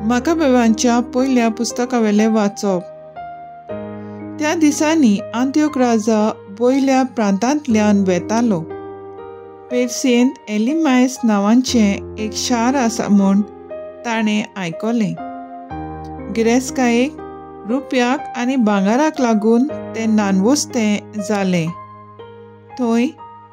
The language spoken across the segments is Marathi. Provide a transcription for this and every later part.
माकाबेवांच्या पयल्या पुस्तकावेलें वाचप. त्या दिसांनी आंतियोक राजा वयल्या प्रांतांतल्यान वेतालो. पेर्सियेंत एलिमायस नांवाचें एक शार आसा म्हूण ताणें आयकलें. गिरेस्तकायेक रुप्याक आनी भांगाराक लागून तें नानवस्तें जालें. थंय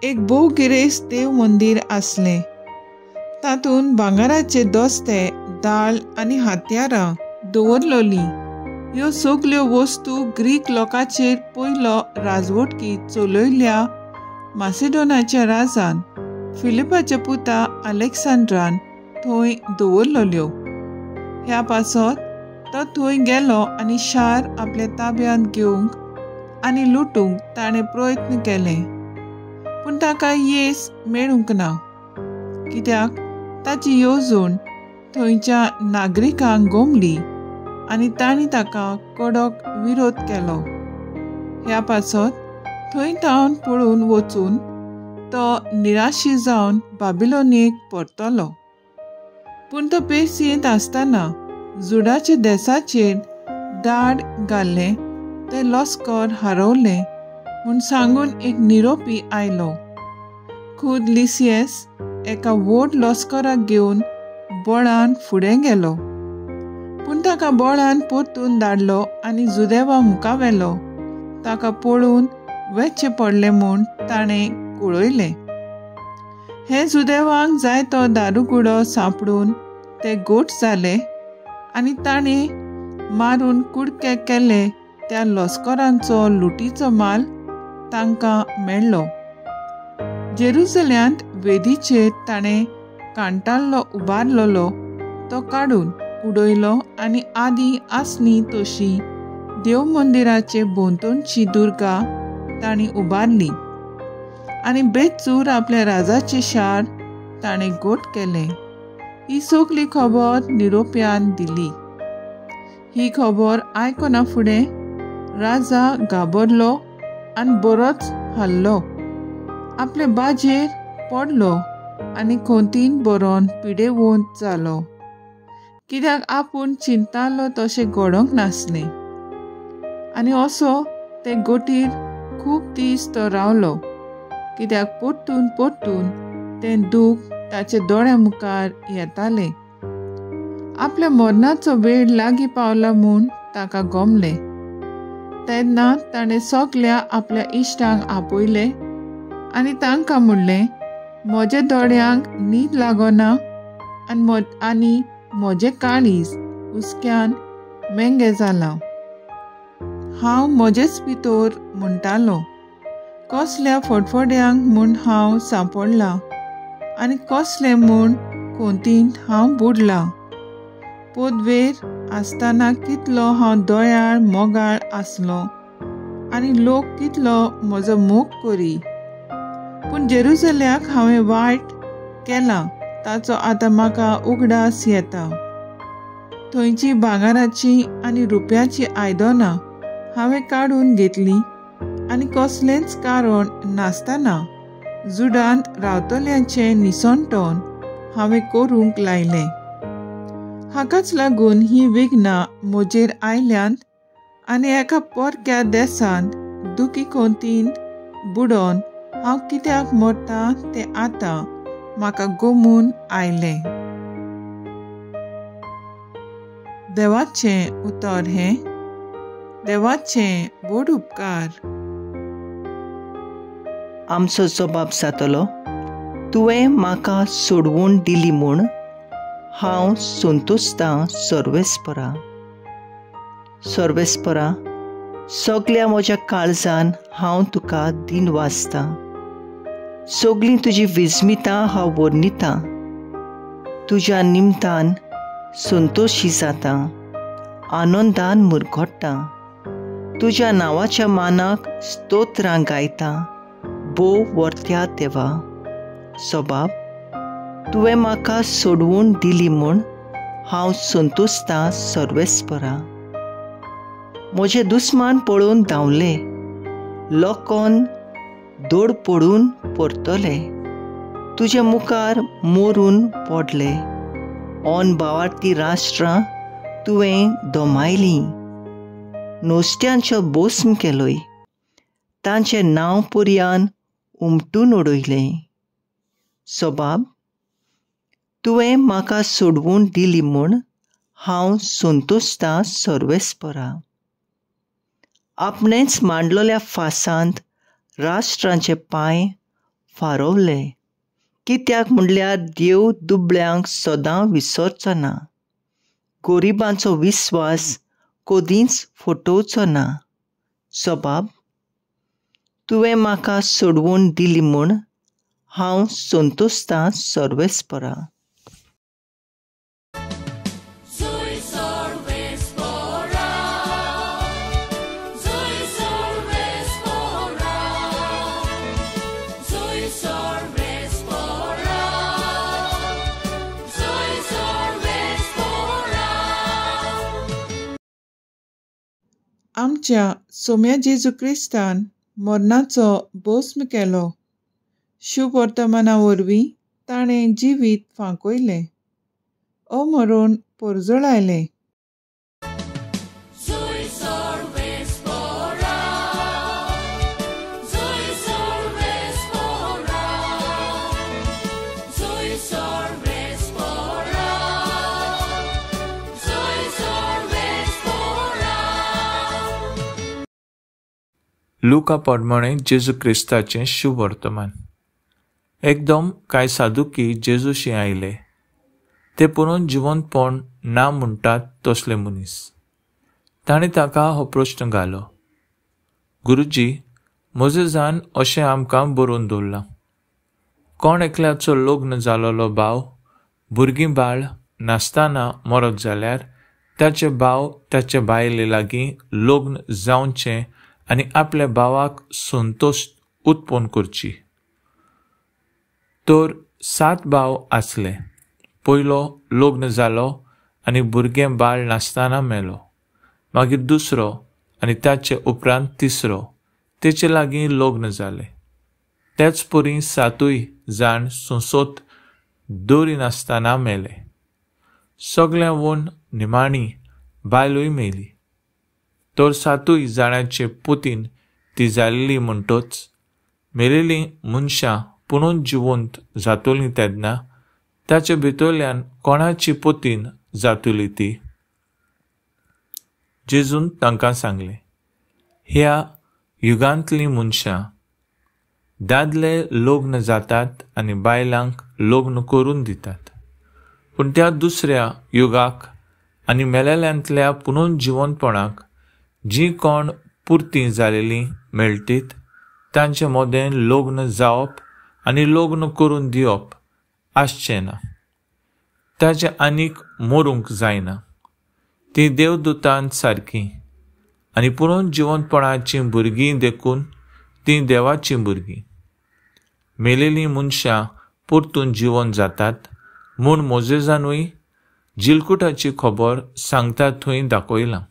एक भोव गिरेस्त देव मंदीर आसलें. तातूंत भांगाराचे दोस्ते, दाळ आनी हात्यारां दवरलोलीं. ह्यो सगल्यो वस्तू ग्रीक लोकांचेर पयलो राजवटकी चलयल्ल्या मासेडोनाच्या राजान फिलिपाच्या पुता अलेक्सांद्रान थंय दवरलोल्यो. ह्या पासत तो थंय गेलो आनी शार आपल्या ताब्यांत घेवंक आनी लुटूंक ताणें प्रयत्न केले. पूण ताका येस मेळूंक ना, कित्याक ताची येवजण थंयच्या नागरिकांक गोमली आनी तांणी ताका कडक विरोध केलो. ह्या पासत थंय तावन पळून वचून तो निराशी जावन बाबिलोनीक परतलो. पूण तो पेर्सियेंत आसतना जुडाच्या देसाचेर दाड घाल्लें तें लश्कर हारवलें म्हूण सांगून एक निरोपी आयलो. खूद लिसियस एका व्हड लश्कराक घेवन बळान फुडें गेलो. पूण ताका बळान परतून धाडलो आनी जुदेवा मुखावेलो ताका पळून वेच्चें पडलें म्हूण ताणें कळयलें. हे जुदेवांक जाय तो दारुगुडो सांपडून ते गोठ जाले आनी ताणें मारून कुडके केले त्या लश्करांचो लुटीचो माल तांकां मेळ्ळो. जेरुसल्यांत वेदीचेर ताणें कांटाळ्ळो उबारलोलो तो काडून उडयलो आनी आदीं आसली तशी देव मंदिराचे भोंवतणची दुर्गा ताणीं उबारली आनी बेतचूर आपल्या राजाचे शार ताणें गोठ केले. ही सगली खबर निरोप्यान दिली. ही खबर आयकना फुडें राजा घाबरलो आनी बरोच हाल्लो. आपले बाजेर पडलो आनी खोंतीन बरोवन पिडेवंत जालो, कित्याक आपूण चिंतालो तशें घडोंक नासलें. आनी असो ते गोटीर खूब दीस तो रावलो, कित्याक परतून परतून तें दूख ताच्या दोळ्या मुखार येतालें. आपल्या मरणाचो वेळ लागीं पावला म्हूण ताका गमलें. तेन्ना ताणें सगल्या आपल्या इश्टांक आपयलें आनी तांकां म्हणलें, म्हज्या दोळ्यांक न्हीद लागना आनी म्हजें काळीज हुस्क्यान मेंगे जालां. हांव म्हजेच भितर म्हणटालों, कसल्या फडफड्यांक म्हूण हांव सांपडलां आनी कसलें म्हूण खोंतींत हांव बुडलां. पदवेर आसतना कितलो हांव दोयाळ मोगाळ आसलो आनी लोक कितलो म्हजो मोग करी. पूण जेरुसल्याक हांवें वायट केलां ताचो आतां म्हाका उगडास येता. थंयची भांगाराची आनी रुप्याची आयदनां हांवें काडून घेतलीं आनी कसलेंच कारण नासतना जुडांत रावतल्यांचें निसंतोण हांवें करूंक लायलें. हाकाच लागून ही विघ्नां म्हजेर आयल्यांत आनी एका परक्या देसांत दुखी खोंतीन बुडोवन हांव कित्याक मरतां तें आतां म्हाका गमून आयलें. देवाचें उतर हें. देवाचें व्हड उपकार. आमचो जबाब जातलो, तुवें म्हाका सोडवून दिली म्हूण हांव संतोसतां सर्वेस्परा. सर्वेस्परा, सगल्या म्हज्या काळजान हांव तुका दिन वाचतां. सगलीं तुजी विस्मितां हांव वर्णितां. तुज्या निमतान संतोशी जातां, आनंदान मुरगोडटां. तुज्या नांवाच्या मानाक स्तोत्रां गायतां, भोव वर्त्या देवा. सबाब, तुवें म्हाका सोडवून दिली म्हूण हांव संतोसतां सर्वेस्परा. म्हजे दुस्मान पळोवन धांवले, लोकोन दोड पडून परतले. तुज्या मुखार मोरून पडले. ओन भावार्थी राष्ट्रां तुवें दोमायलीं, नोस्त्यांचो बोस्म केलोय, तांचें नांव पर्यान उमटून उडयलें. सोबाब, तुवें म्हाका सोडवून दिली म्हूण हांव संतोश्तां सर्वेस्परा. आपणेच मांडलोल्या फासांत राष्ट्रांचे पांय फारोवले, कित्याक म्हणल्यार देव दुबळ्यांक सदां विसरचो ना, गरिबांचो विस्वास कदींच फटोवचो ना. सोबाब, तुवें म्हाका सोडवून दिली म्हूण हांव संतोश्तां सर्वेस्परा. आमच्या सोम्या जेजू क्रिस्तान मरणाचो भस्म केलो. शुभ वर्तमाना वरवीं ताणें जिवीत फांकयलें, अमरून परजळायलें. लुका प्रमाणे जेजू क्रिस्ताचें शुभ वर्तमान. एकदम कांय सादुकी जेजूशी आयले. ते पळोवन जिवंतपण ना म्हणटात तसले मनीस. ताणें ताका हो प्रश्न घालो, गुरुजी, मोजेजान अशें आमकां बरोवन दवरलां, कोण एकल्याचो लग्न जालोलो भाव भुरगीं बाळ नासतना मरत जाल्यार ताचे भाव ताचे बायले लागीं लग्न जावचें आनी आपल्या भावाक संतोश उत्पन्न करची. तर 7 भाव आसले. पयलो लग्न जालो आनी भुरगें बाळ नासतना मेलो. मागीर दुसरो आनी ताचे उपरांत तिसरो, तेचे लागीं लग्न जालें. तेच परी 7 जाण सोंसोत दोरी नासतना मेले. सगळ्यां वन निमाणी बायलोय मेली. तर 7 जाणांचे पुतीन ती जाल्ली म्हणटच मेलेलीं मनशां पुणून जिवंत जातलीं तेन्ना ताचे भितरल्यान कोणाची पुतीन जातली ती? जेजून तांकां सांगलें, ह्या युगांतलीं मनशां दादले लग्न जातात आनी बायलांक लग्न करून दितात, पूण त्या दुसऱ्या युगाक आनी मेलेल्यांतल्या पुणून जिवंतपणाक जीं कोण पुर्तीं जालेलीं मेळटीत तांचे मोदें लग्न जावप आनी लग्न करून दिवप आसचें ना. ताचें आनीक मरूंक जायना. तीं देवदूतांत सारकीं आनी पुणून जिवंतपणाचीं भुरगीं देखून तीं देवाचीं भुरगीं. मेलेलीं मनशां परतून जिवंत जातात म्हूण मोजेजानूय जिलकुटाची खबर सांगता थंय दाखयलां.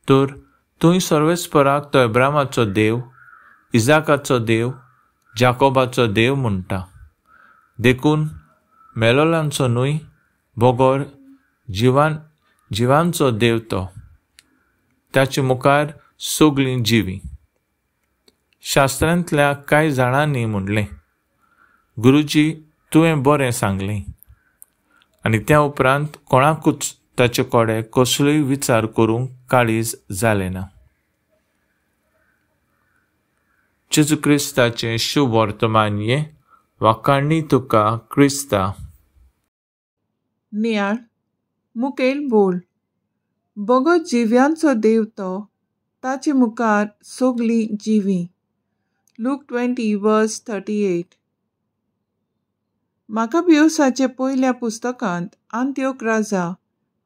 तर थंय सर्वेस्पराक तो अब्रामाचो देव, इजाकाचो देव, जाकोबाचो देव म्हणटा. देखून मेलोल्यांचो न्हय, बोगोर जिवांचो देव तो. ताचे मुखार सगळीं जिवीं. शास्त्रांतल्या कांय जाणांनी म्हणलें, गुरुजी, तुवें बरें सांगलें. आनी त्या उपरांत कोणाकूच ताचे कोडे कसलोय विचार करूंक काळीज जालें ना. जेजू क्रिस्ताचें शुभ वर्तमान ये वाकाणणी तुका क्रिस्ता. नियाळ मुखेल बोल. बगत जिव्यांचो देव तो, ताचे मुखार सगळीं जिवीं. लूक 20:38. माकाबियोसाचे पयल्या पुस्तकांत आंत्योक राजा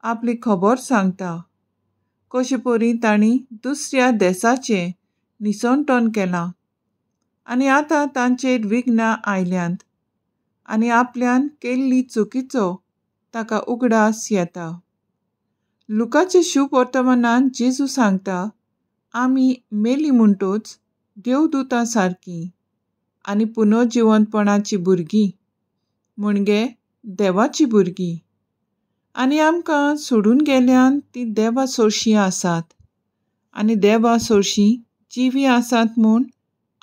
आपली खबर सांगता, कशे परी तांणी दुसऱ्या देशाचें निसंटण केलां आनी आतां तांचेर विघ्नां आयल्यांत आनी आपल्यान केल्ली चुकीचो ताका उगडास येता. लुकाचे शुभ वर्तमानांत जेजू सांगता, आमी मेली म्हणटच देवदूतां सारकीं आनी पुनर्जिवंतपणाची भुरगीं, म्हणजे देवाची भुरगीं. आनी आमकां सोडून गेल्यान ती देवा सोडशी आसात आनी देवा सोडशी जिवी आसात म्हूण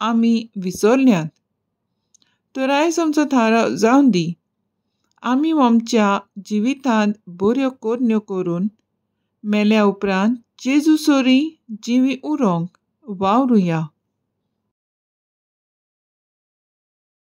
आमी विसरल्यात. तर आयज आमचो थाराव जावन दी आमी आमच्या जिवितांत बऱ्यो कोरण्यो करून मेल्या उपरांत जेजू सोरी जिवी उरोंक वावरुया.